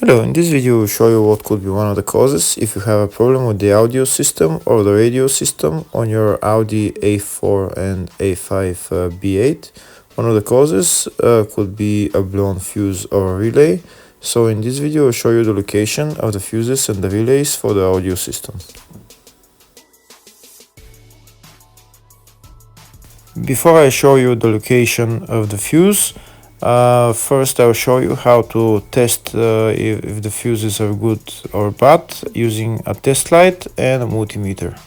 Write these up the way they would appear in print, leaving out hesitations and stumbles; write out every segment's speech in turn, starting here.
Hello, in this video we'll show you what could be one of the causes if you have a problem with the audio system or the radio system on your Audi A4 and A5 B8. One of the causes could be a blown fuse or a relay. So in this video I'll show you the location of the fuses and the relays for the audio system. Before I show you the location of the fuse, first I'll show you how to test if the fuses are good or bad using a test light and a multimeter.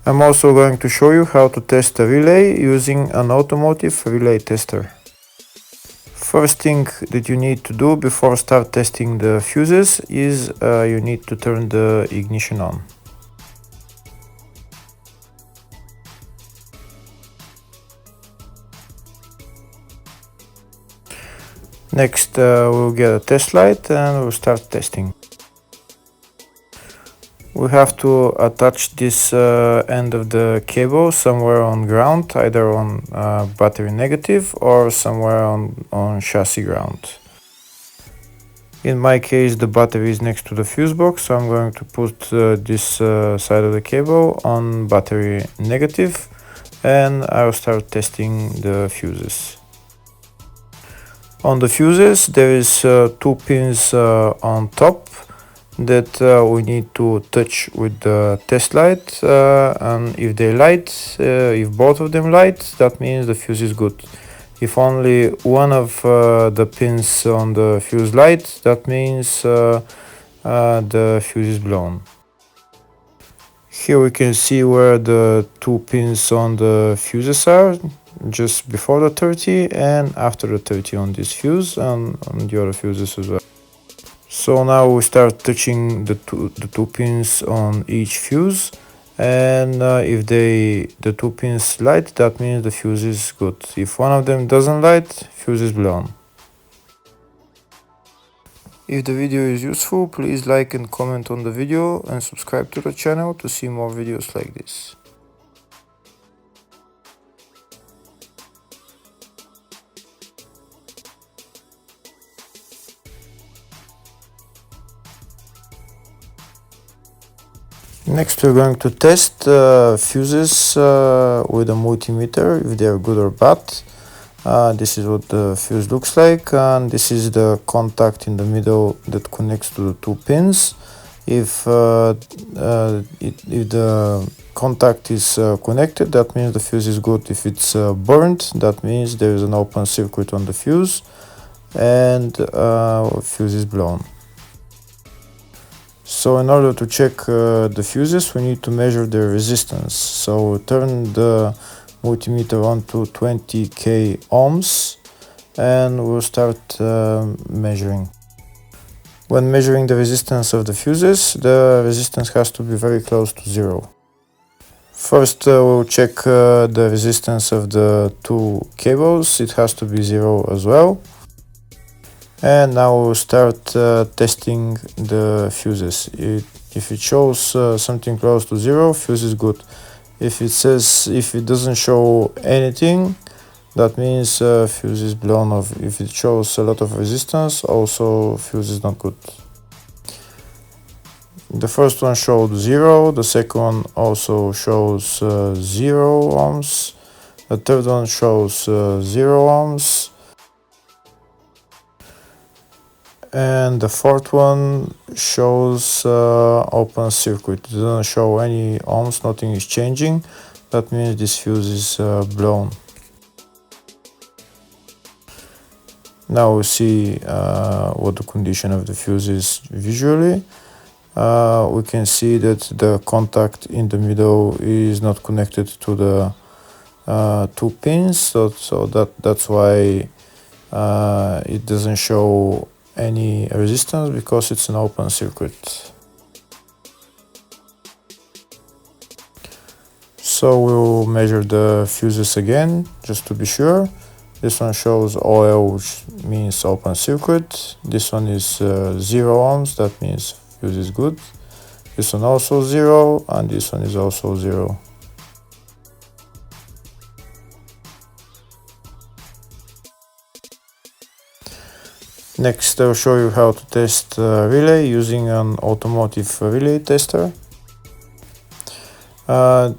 I'm also going to show you how to test a relay using an automotive relay tester. First thing that you need to do before start testing the fuses is you need to turn the ignition on. Next we'll get a test light and we'll start testing. We have to attach this end of the cable somewhere on ground, either on battery negative or somewhere on chassis ground. In my case the battery is next to the fuse box, so I'm going to put this side of the cable on battery negative and I'll start testing the fuses. On the fuses there is two pins on top that we need to touch with the test light, and if they light, if both of them light, that means the fuse is good. If only one of the pins on the fuse light, that means the fuse is blown. Here we can see where the two pins on the fuses are, just before the 30 and after the 30 on this fuse and on the other fuses as well. So now we start touching the two pins on each fuse, and if the two pins light, that means the fuse is good. If one of them doesn't light, fuse is blown. If the video is useful, please like and comment on the video and subscribe to the channel to see more videos like this. Next we're going to test fuses with a multimeter, if they are good or bad. This is what the fuse looks like, and this is the contact in the middle that connects to the two pins. If the contact is connected, that means the fuse is good. If it's burnt, that means there is an open circuit on the fuse and fuse is blown. So in order to check the fuses, we need to measure the resistance. So turn the multimeter on to 20k ohms and we'll start measuring. When measuring the resistance of the fuses, the resistance has to be very close to zero. First we'll check the resistance of the two cables. It has to be zero as well. And now we'll start testing the fuses. If it shows something close to zero, fuse is good. If it doesn't show anything, that means fuse is blown off. If it shows a lot of resistance, also fuse is not good. The first one showed 0, the second one also shows 0 ohms, the third one shows 0 ohms, and the fourth one shows open circuit. It doesn't show any ohms, nothing is changing. That means this fuse is blown. Now we see what the condition of the fuse is visually. We can see that the contact in the middle is not connected to the two pins, so that's why it doesn't show any resistance, because it's an open circuit. So we'll measure the fuses again just to be sure. This one shows OL, which means open circuit. This one is 0 ohms, that means fuse is good. This one also 0, and this one is also 0. Next, I'll show you how to test relay using an automotive relay tester.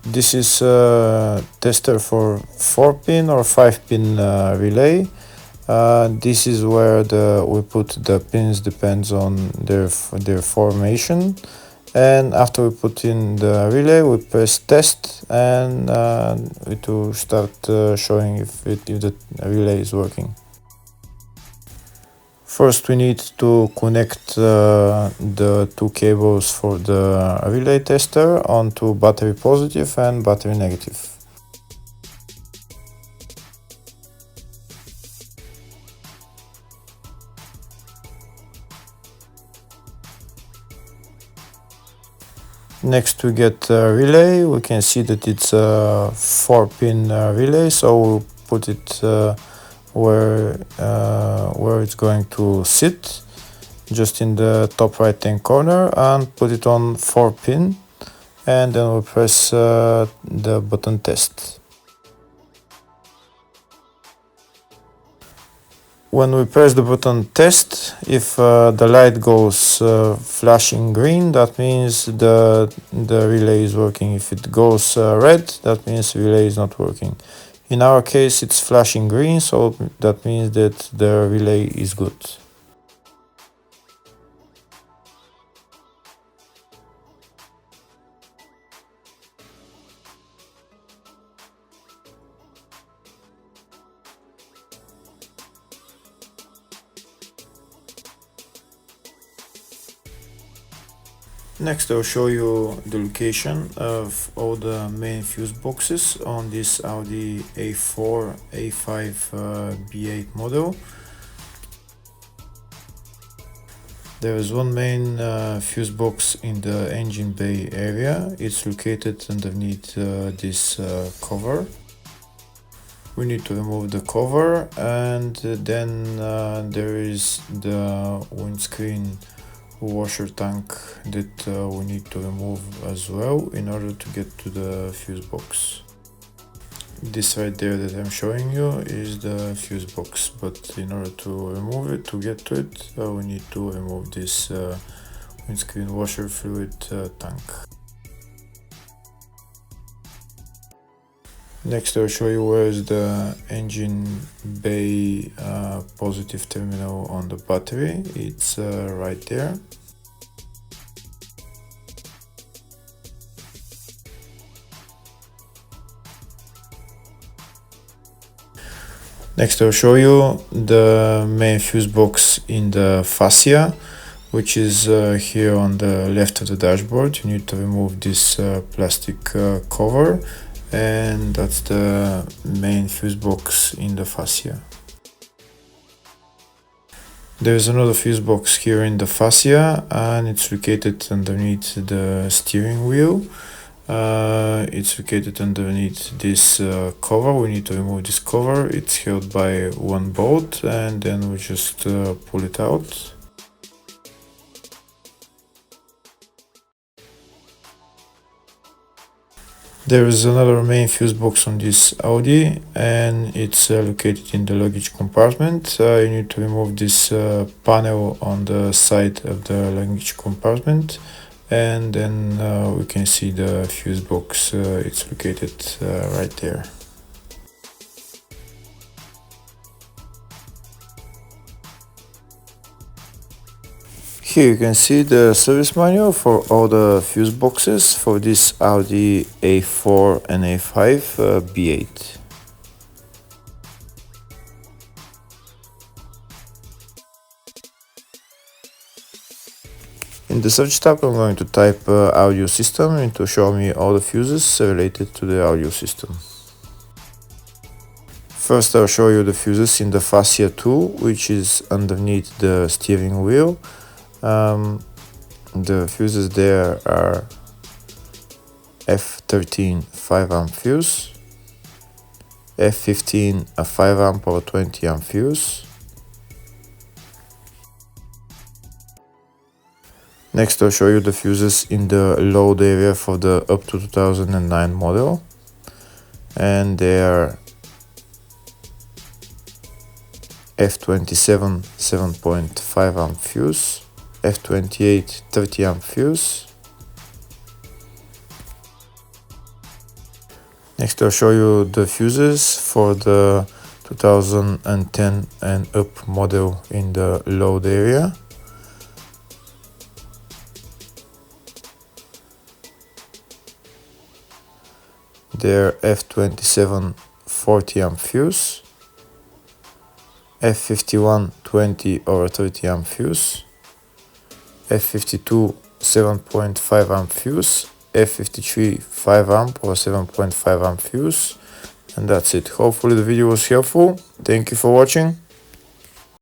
This is a tester for 4-pin or 5-pin relay. This is where we put the pins, depends on their formation. And after we put in the relay, we press test, and it will start showing if the relay is working. First, we need to connect the two cables for the relay tester onto battery positive and battery negative. Next, we get a relay. We can see that it's a 4-pin relay, so we'll put it where it's going to sit, just in the top right hand corner, and put it on 4-pin, and then we'll press the button test. When we press the button test, if the light goes flashing green, that means the relay is working. If it goes red, that means the relay is not working. In our case, it's flashing green, so that means that the relay is good. Next, I'll show you the location of all the main fuse boxes on this Audi A4 A5 B8 model. There is one main fuse box in the engine bay area. It's located underneath this cover. We need to remove the cover, and then there is the windscreen washer tank that we need to remove as well in order to get to the fuse box. This right there that I'm showing you is the fuse box, but in order to remove it, to get to it, we need to remove this windscreen washer fluid tank. Next, I'll show you where is the engine bay positive terminal on the battery. It's right there. Next, I'll show you the main fuse box in the fascia, which is here on the left of the dashboard. You need to remove this plastic cover, and that's the main fuse box in the fascia. There is another fuse box here in the fascia, and it's located underneath the steering wheel. It's located underneath this cover. We need to remove this cover. It's held by one bolt, and then we just pull it out. There is another main fuse box on this Audi, and it's located in the luggage compartment. You need to remove this panel on the side of the luggage compartment, and then we can see the fuse box. It's located right there. Here you can see the service manual for all the fuse boxes for this Audi A4 and A5 B8. In the search tab, I'm going to type audio system, and to show me all the fuses related to the audio system. First, I'll show you the fuses in the fascia 2, which is underneath the steering wheel. The fuses there are F13 5-amp fuse, F15 a 5-amp or 20-amp fuse. Next, I'll show you the fuses in the load area for the up to 2009 model, and they are F27 7.5 amp fuse, F28 30 amp fuse. Next I'll show you the fuses for the 2010 and up model in the load area. They're F27 40 amp fuse, F51 20 or 30 amp fuse, F52 7.5 amp fuse, F53 5 amp or 7.5 amp fuse, and that's it. Hopefully the video was helpful. Thank you for watching.